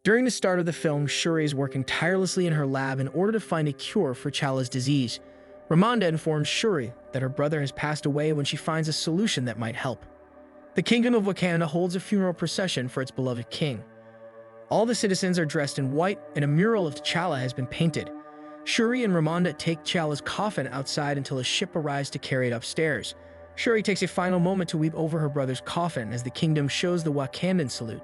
During the start of the film, Shuri is working tirelessly in her lab in order to find a cure for T'Challa's disease. Ramonda informs Shuri that her brother has passed away when she finds a solution that might help. The Kingdom of Wakanda holds a funeral procession for its beloved king. All the citizens are dressed in white, and a mural of T'Challa has been painted. Shuri and Ramonda take T'Challa's coffin outside until a ship arrives to carry it upstairs. Shuri takes a final moment to weep over her brother's coffin as the kingdom shows the Wakandan salute.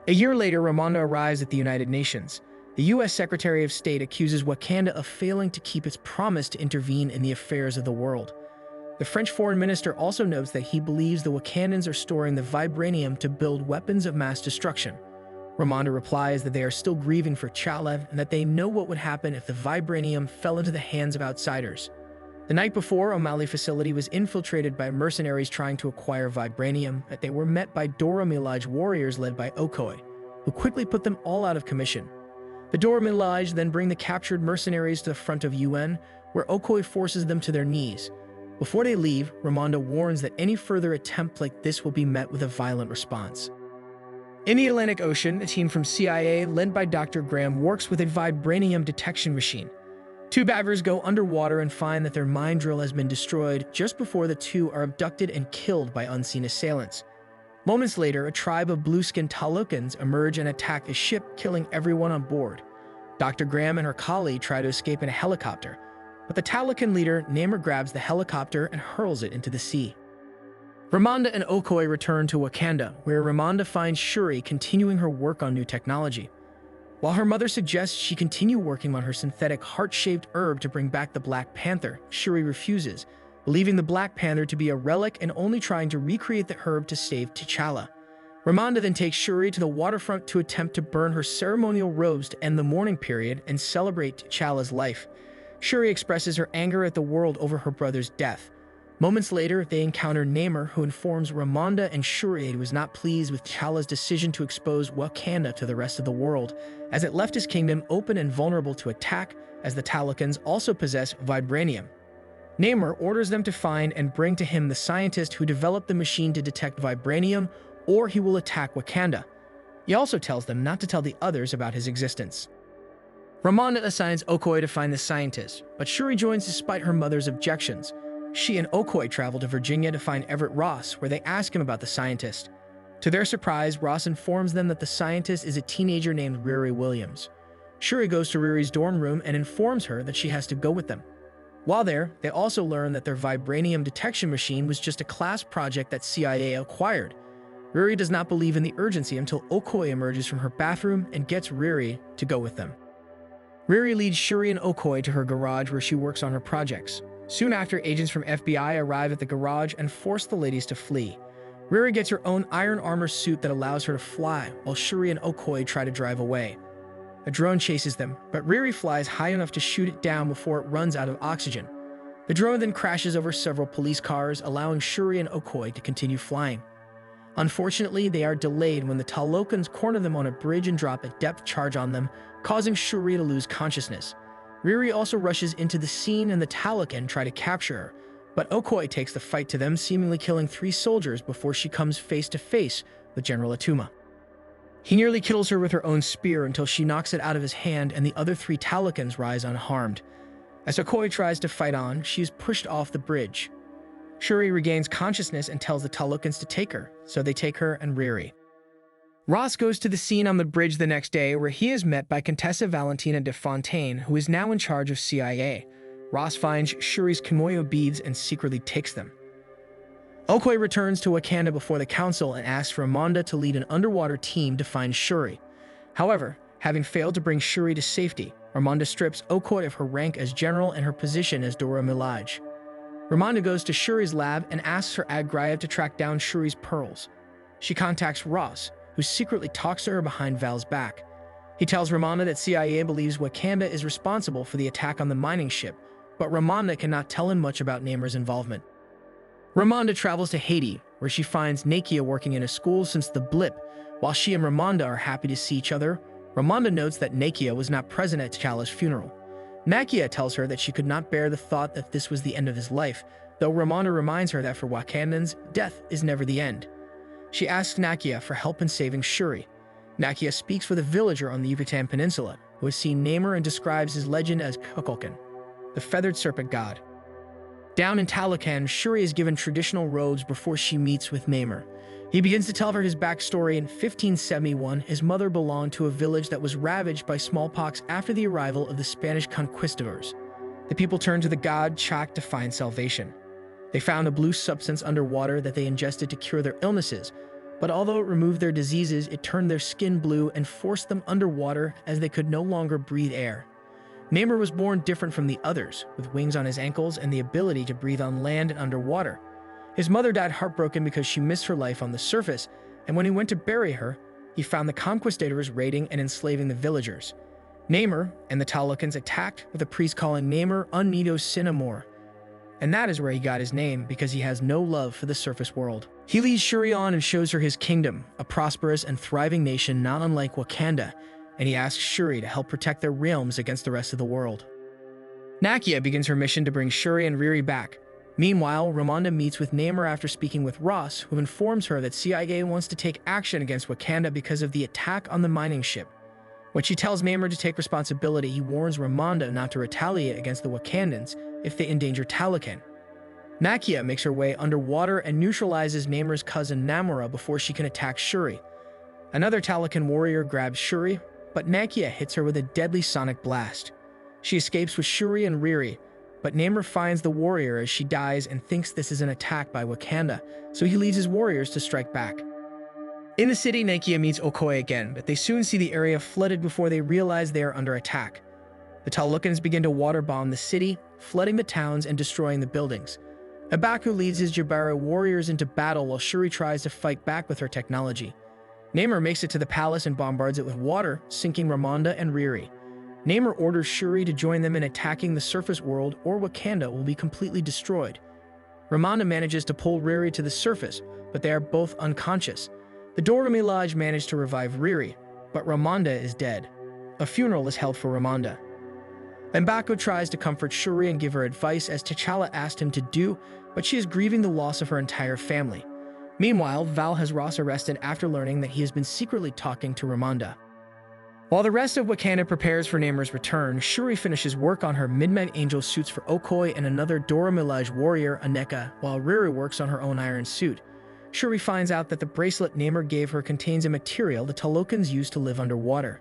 A year later, Ramonda arrives at the United Nations. The U.S. Secretary of State accuses Wakanda of failing to keep its promise to intervene in the affairs of the world. The French foreign minister also notes that he believes the Wakandans are storing the vibranium to build weapons of mass destruction. Ramonda replies that they are still grieving for T'Challa and that they know what would happen if the vibranium fell into the hands of outsiders. The night before, O'Malley's facility was infiltrated by mercenaries trying to acquire vibranium, but they were met by Dora Milaje warriors led by Okoye, who quickly put them all out of commission. The Dora Milaje then bring the captured mercenaries to the front of UN, where Okoye forces them to their knees. Before they leave, Ramonda warns that any further attempt like this will be met with a violent response. In the Atlantic Ocean, a team from CIA, led by Dr. Graham, works with a vibranium detection machine. Two divers go underwater and find that their mine drill has been destroyed just before the two are abducted and killed by unseen assailants. Moments later, a tribe of blue-skinned Talokans emerge and attack the ship, killing everyone on board. Dr. Graham and her colleague try to escape in a helicopter, but the Talokan leader, Namor, grabs the helicopter and hurls it into the sea. Ramonda and Okoye return to Wakanda, where Ramonda finds Shuri continuing her work on new technology. While her mother suggests she continue working on her synthetic heart-shaped herb to bring back the Black Panther, Shuri refuses, believing the Black Panther to be a relic and only trying to recreate the herb to save T'Challa. Ramonda then takes Shuri to the waterfront to attempt to burn her ceremonial robes to end the mourning period and celebrate T'Challa's life. Shuri expresses her anger at the world over her brother's death. Moments later, they encounter Namor, who informs Ramonda and Shuri he was not pleased with T'Challa's decision to expose Wakanda to the rest of the world, as it left his kingdom open and vulnerable to attack, as the Talokans also possess vibranium. Namor orders them to find and bring to him the scientist who developed the machine to detect vibranium, or he will attack Wakanda. He also tells them not to tell the others about his existence. Ramonda assigns Okoye to find the scientist, but Shuri joins despite her mother's objections. She and Okoye travel to Virginia to find Everett Ross, where they ask him about the scientist. To their surprise, Ross informs them that the scientist is a teenager named Riri Williams. Shuri goes to Riri's dorm room and informs her that she has to go with them. While there, they also learn that their vibranium detection machine was just a class project that CIA acquired. Riri does not believe in the urgency until Okoye emerges from her bathroom and gets Riri to go with them. Riri leads Shuri and Okoye to her garage where she works on her projects. Soon after, agents from FBI arrive at the garage and force the ladies to flee. Riri gets her own iron armor suit that allows her to fly, while Shuri and Okoye try to drive away. A drone chases them, but Riri flies high enough to shoot it down before it runs out of oxygen. The drone then crashes over several police cars, allowing Shuri and Okoye to continue flying. Unfortunately, they are delayed when the Talokans corner them on a bridge and drop a depth charge on them, causing Shuri to lose consciousness. Riri also rushes into the scene and the Talokan try to capture her, but Okoye takes the fight to them, seemingly killing 3 soldiers before she comes face to face with General Atuma. He nearly kills her with her own spear until she knocks it out of his hand and the other 3 Talokans rise unharmed. As Okoye tries to fight on, she is pushed off the bridge. Shuri regains consciousness and tells the Talokans to take her, so they take her and Riri. Ross goes to the scene on the bridge the next day, where he is met by Contessa Valentina de Fontaine, who is now in charge of CIA. Ross finds Shuri's Kimoyo beads and secretly takes them. Okoye returns to Wakanda before the council and asks Ramonda to lead an underwater team to find Shuri. However, having failed to bring Shuri to safety, Ramonda strips Okoye of her rank as general and her position as Dora Milaje. Ramonda goes to Shuri's lab and asks her Agriah to track down Shuri's pearls. She contacts Ross, who secretly talks to her behind Val's back. He tells Ramonda that CIA believes Wakanda is responsible for the attack on the mining ship, but Ramonda cannot tell him much about Namor's involvement. Ramonda travels to Haiti, where she finds Nakia working in a school since the blip. While she and Ramonda are happy to see each other, Ramonda notes that Nakia was not present at T'Challa's funeral. Nakia tells her that she could not bear the thought that this was the end of his life, though Ramonda reminds her that for Wakandans, death is never the end. She asks Nakia for help in saving Shuri. Nakia speaks with a villager on the Yucatan Peninsula who has seen Namor and describes his legend as Kukulkan, the feathered serpent god. Down in Talokan, Shuri is given traditional robes before she meets with Namor. He begins to tell her his backstory. In 1571, his mother belonged to a village that was ravaged by smallpox after the arrival of the Spanish conquistadors. The people turned to the god Chak to find salvation. They found a blue substance underwater that they ingested to cure their illnesses, but although it removed their diseases, it turned their skin blue and forced them underwater as they could no longer breathe air. Namor was born different from the others, with wings on his ankles and the ability to breathe on land and underwater. His mother died heartbroken because she missed her life on the surface, and when he went to bury her, he found the conquistadors raiding and enslaving the villagers. Namor and the Talokans attacked, with a priest calling Namor Unido Sinamor, and that is where he got his name, because he has no love for the surface world. He leads Shuri on and shows her his kingdom, a prosperous and thriving nation not unlike Wakanda, and he asks Shuri to help protect their realms against the rest of the world. Nakia begins her mission to bring Shuri and Riri back. Meanwhile, Ramonda meets with Namor after speaking with Ross, who informs her that CIA wants to take action against Wakanda because of the attack on the mining ship. When she tells Namor to take responsibility, he warns Ramonda not to retaliate against the Wakandans if they endanger Talokan. Nakia makes her way underwater and neutralizes Namor's cousin Namora before she can attack Shuri. Another Talokan warrior grabs Shuri, but Nakia hits her with a deadly sonic blast. She escapes with Shuri and Riri, but Namor finds the warrior as she dies and thinks this is an attack by Wakanda, so he leads his warriors to strike back. In the city, Nakia meets Okoye again, but they soon see the area flooded before they realize they are under attack. The Talokans begin to water bomb the city, flooding the towns and destroying the buildings. M'Baku leads his Jabara warriors into battle while Shuri tries to fight back with her technology. Namor makes it to the palace and bombards it with water, sinking Ramonda and Riri. Namor orders Shuri to join them in attacking the surface world, or Wakanda will be completely destroyed. Ramonda manages to pull Riri to the surface, but they are both unconscious. The Dora Milaje manage to revive Riri, but Ramonda is dead. A funeral is held for Ramonda. M'Baku tries to comfort Shuri and give her advice as T'Challa asked him to do, but she is grieving the loss of her entire family. Meanwhile, Val has Ross arrested after learning that he has been secretly talking to Ramonda. While the rest of Wakanda prepares for Namor's return, Shuri finishes work on her Midnight Angel suits for Okoye and another Dora Milaje warrior, Aneka, while Riri works on her own iron suit. Shuri finds out that the bracelet Namor gave her contains a material the Talokans use to live underwater.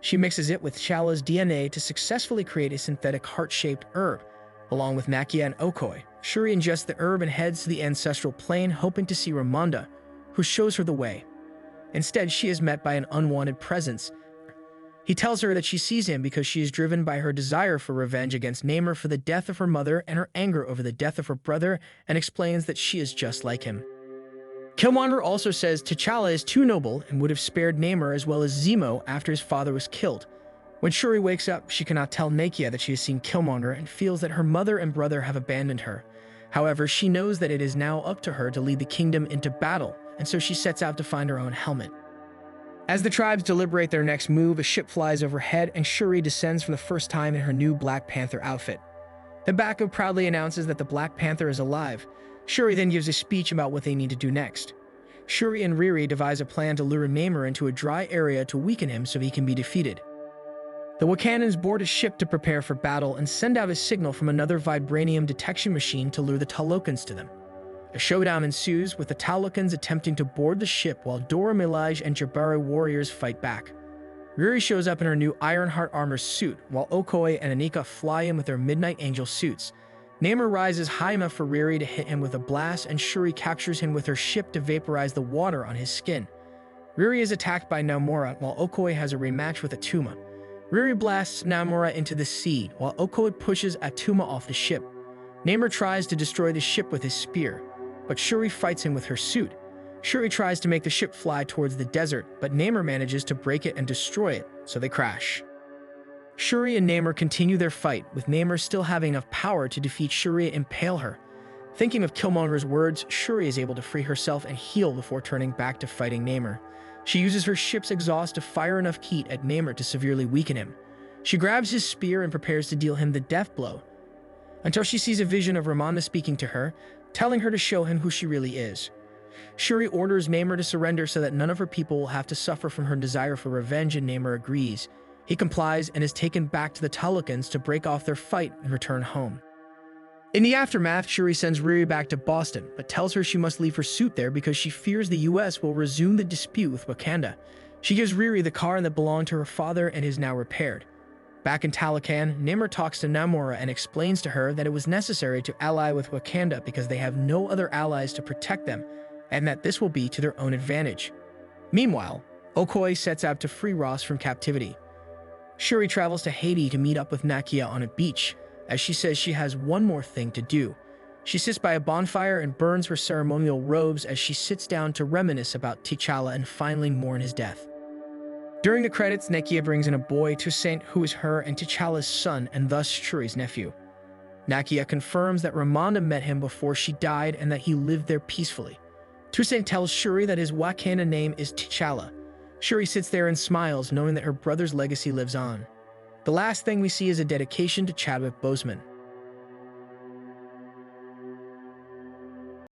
She mixes it with T'Challa's DNA to successfully create a synthetic heart-shaped herb. Along with Nakia and Okoye, Shuri ingests the herb and heads to the ancestral plane, hoping to see Ramonda, who shows her the way. Instead, she is met by an unwanted presence. He tells her that she sees him because she is driven by her desire for revenge against Namor for the death of her mother and her anger over the death of her brother, and explains that she is just like him. Killmonger also says T'Challa is too noble and would have spared Namor as well as Zemo after his father was killed. When Shuri wakes up, she cannot tell Nakia that she has seen Killmonger and feels that her mother and brother have abandoned her. However, she knows that it is now up to her to lead the kingdom into battle, and so she sets out to find her own helmet. As the tribes deliberate their next move, a ship flies overhead and Shuri descends for the first time in her new Black Panther outfit. M'Baku proudly announces that the Black Panther is alive. Shuri then gives a speech about what they need to do next. Shuri and Riri devise a plan to lure Namor into a dry area to weaken him so he can be defeated. The Wakandans board a ship to prepare for battle and send out a signal from another vibranium detection machine to lure the Talokans to them. A showdown ensues, with the Talokans attempting to board the ship while Dora Milaje and Jabari warriors fight back. Riri shows up in her new Ironheart armor suit, while Okoye and Aneka fly in with their Midnight Angel suits. Namor rises high enough for Riri to hit him with a blast, and Shuri captures him with her ship to vaporize the water on his skin. Riri is attacked by Namora, while Okoye has a rematch with Atuma. Riri blasts Namora into the sea, while Okoye pushes Atuma off the ship. Namor tries to destroy the ship with his spear, but Shuri fights him with her suit. Shuri tries to make the ship fly towards the desert, but Namor manages to break it and destroy it, so they crash. Shuri and Namor continue their fight, with Namor still having enough power to defeat Shuri and impale her. Thinking of Killmonger's words, Shuri is able to free herself and heal before turning back to fighting Namor. She uses her ship's exhaust to fire enough heat at Namor to severely weaken him. She grabs his spear and prepares to deal him the death blow, until she sees a vision of Ramonda speaking to her, telling her to show him who she really is. Shuri orders Namor to surrender so that none of her people will have to suffer from her desire for revenge, and Namor agrees. He complies and is taken back to the Talokans to break off their fight and return home. In the aftermath, Shuri sends Riri back to Boston, but tells her she must leave her suit there because she fears the US will resume the dispute with Wakanda. She gives Riri the car that belonged to her father and is now repaired. Back in Talokan, Namor talks to Namora and explains to her that it was necessary to ally with Wakanda because they have no other allies to protect them, and that this will be to their own advantage. Meanwhile, Okoye sets out to free Ross from captivity. Shuri travels to Haiti to meet up with Nakia on a beach, as she says she has one more thing to do. She sits by a bonfire and burns her ceremonial robes as she sits down to reminisce about T'Challa and finally mourn his death. During the credits, Nakia brings in a boy, Toussaint, who is her and T'Challa's son and thus Shuri's nephew. Nakia confirms that Ramonda met him before she died and that he lived there peacefully. Toussaint tells Shuri that his Wakanda name is T'Challa. Shuri sits there and smiles, knowing that her brother's legacy lives on. The last thing we see is a dedication to Chadwick Boseman.